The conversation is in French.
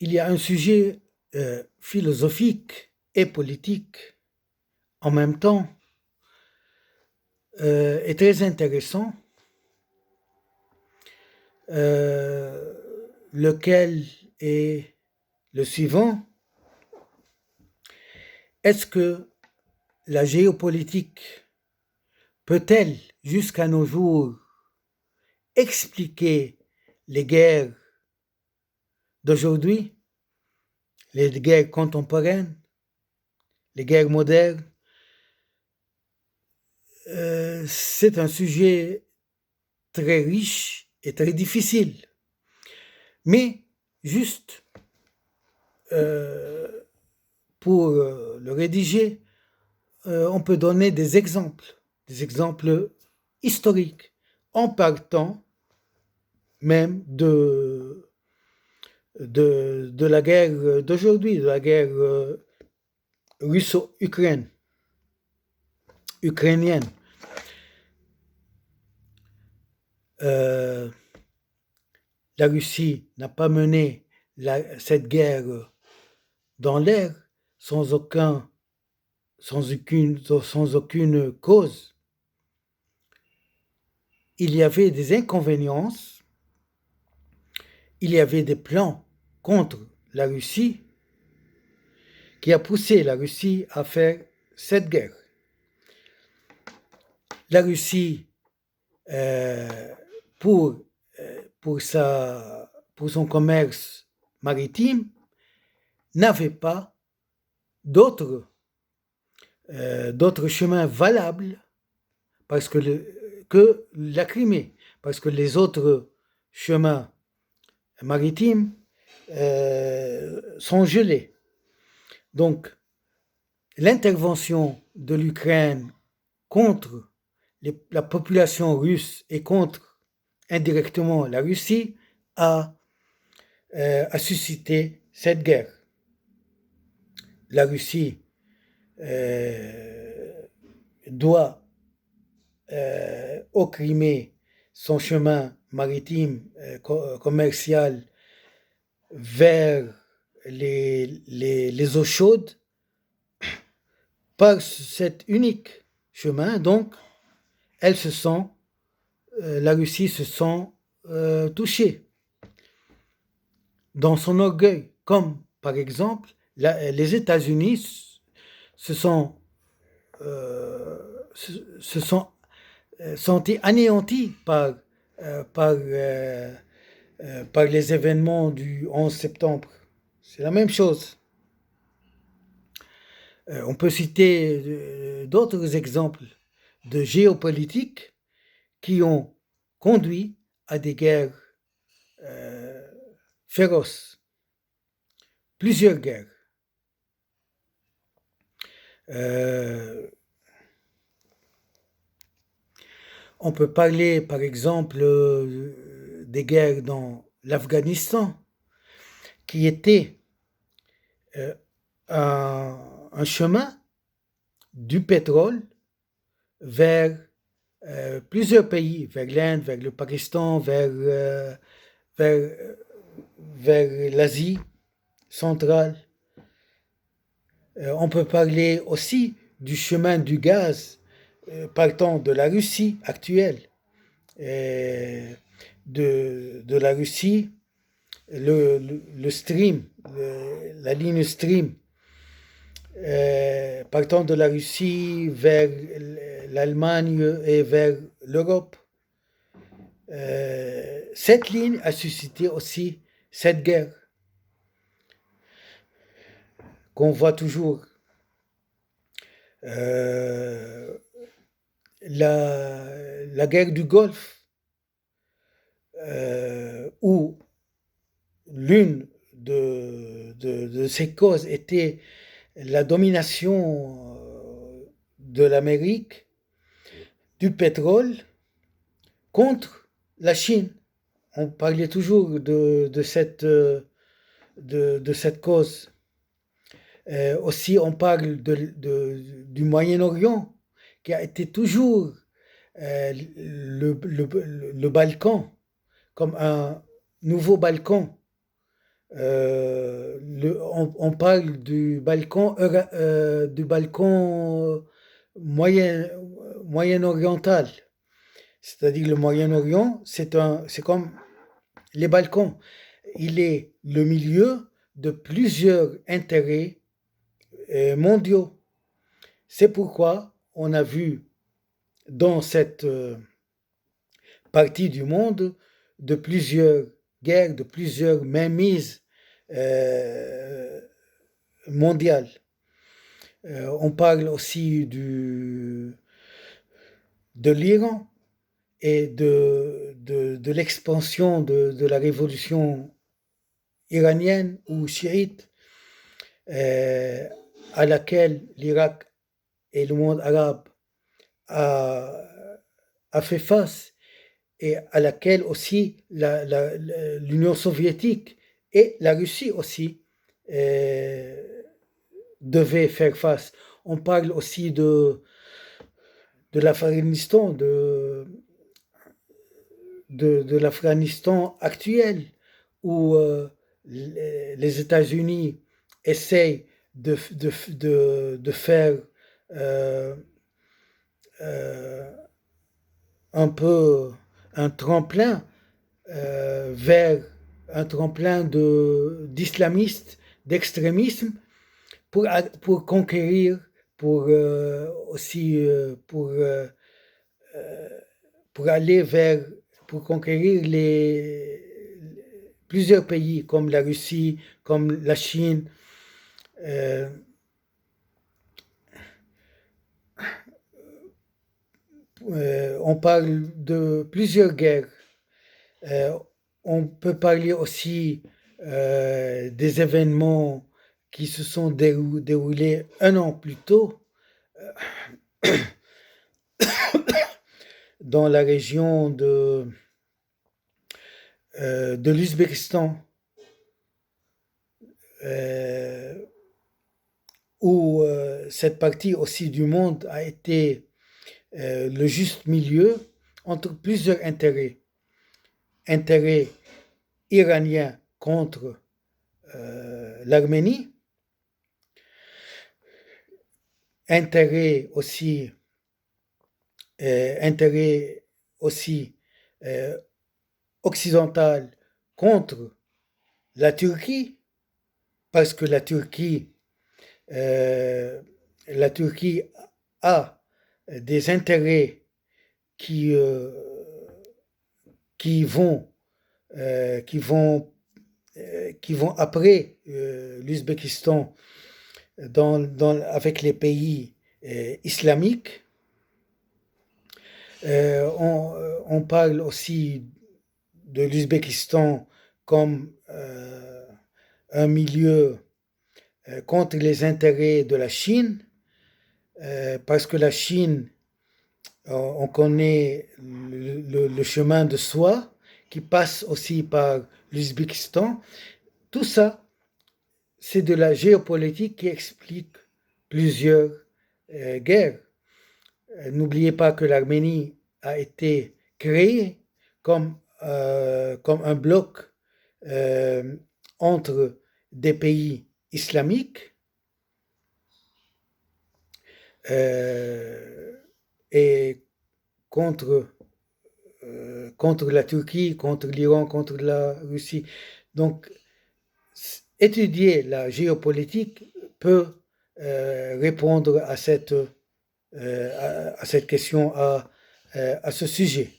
il y a un sujet philosophique et politique en même temps et très intéressant, lequel est le suivant. Est-ce que la géopolitique peut-elle, jusqu'à nos jours, expliquer les guerres d'aujourd'hui, les guerres contemporaines, les guerres modernes? C'est un sujet très riche et très difficile. Mais juste pour le rédiger, on peut donner des exemples historiques, en partant même de la guerre d'aujourd'hui, de la guerre russo-ukrainienne. La Russie n'a pas mené cette guerre dans l'air sans aucune cause. Il y avait des inconvénients, il y avait des plans contre la Russie qui a poussé la Russie à faire cette guerre. La Russie, pour son commerce maritime, n'avait pas d'autres chemins valables que la Crimée, parce que les autres chemins maritimes sont gelés. Donc, l'intervention de l'Ukraine contre la population russe et contre indirectement la Russie a suscité cette guerre. La Russie doit occuper son chemin maritime commercial vers les eaux chaudes par cet unique chemin. Donc, la Russie se sent touchée dans son orgueil, comme par exemple les États-Unis se sont sentis anéantis par les événements du 11 septembre. C'est la même chose. On peut citer d'autres exemples de géopolitique qui ont conduit à des guerres féroces. Plusieurs guerres. On peut parler, par exemple, des guerres dans l'Afghanistan, qui était un chemin du pétrole vers plusieurs pays, vers l'Inde, vers le Pakistan, vers l'Asie centrale. On peut parler aussi du chemin du gaz partant de la Russie actuelle, de la Russie, le stream, la ligne stream, partant de la Russie vers l'Allemagne et vers l'Europe. Cette ligne a suscité aussi cette guerre qu'on voit toujours. La guerre du Golfe, où l'une de ses causes était la domination de l'Amérique du pétrole contre la Chine. On parlait toujours de cette cause. Aussi, on parle du Moyen-Orient, qui a été toujours le Balkan, comme un nouveau Balkan On parle du balcon moyen-oriental. C'est-à-dire le Moyen-Orient, c'est comme les Balkans. Il est le milieu de plusieurs intérêts mondiaux. C'est pourquoi on a vu dans cette partie du monde de plusieurs guerres, de plusieurs mainmises mondiales. On parle aussi de l'Iran et de l'expansion de la révolution iranienne ou chiite, à laquelle l'Irak et le monde arabe a fait face, et à laquelle aussi l'Union soviétique et la Russie aussi devaient faire face. On parle aussi de l'Afghanistan, de l'Afghanistan actuel, où les États-Unis essayent de faire un peu un tremplin vers un tremplin d'islamistes, d'extrémisme, pour conquérir, pour aller vers, pour conquérir plusieurs pays comme la Russie, comme la Chine. On parle de plusieurs guerres. On peut parler aussi des événements qui se sont déroulés un an plus tôt dans la région de l'Ouzbékistan, où cette partie aussi du monde a été le juste milieu entre plusieurs intérêts. Intérêt iranien contre l'Arménie, intérêt aussi occidental contre la Turquie, parce que la Turquie a des intérêts qui vont après l'Ouzbékistan avec les pays islamiques. On parle aussi de l'Ouzbékistan comme un milieu contre les intérêts de la Chine, parce que la Chine, on connaît le chemin de soie qui passe aussi par l'Ouzbékistan. Tout ça, c'est de la géopolitique qui explique plusieurs guerres. N'oubliez pas que l'Arménie a été créée comme un bloc entre des pays islamiques et contre la Turquie, contre l'Iran, contre la Russie. Donc, étudier la géopolitique peut répondre à cette question, à ce sujet.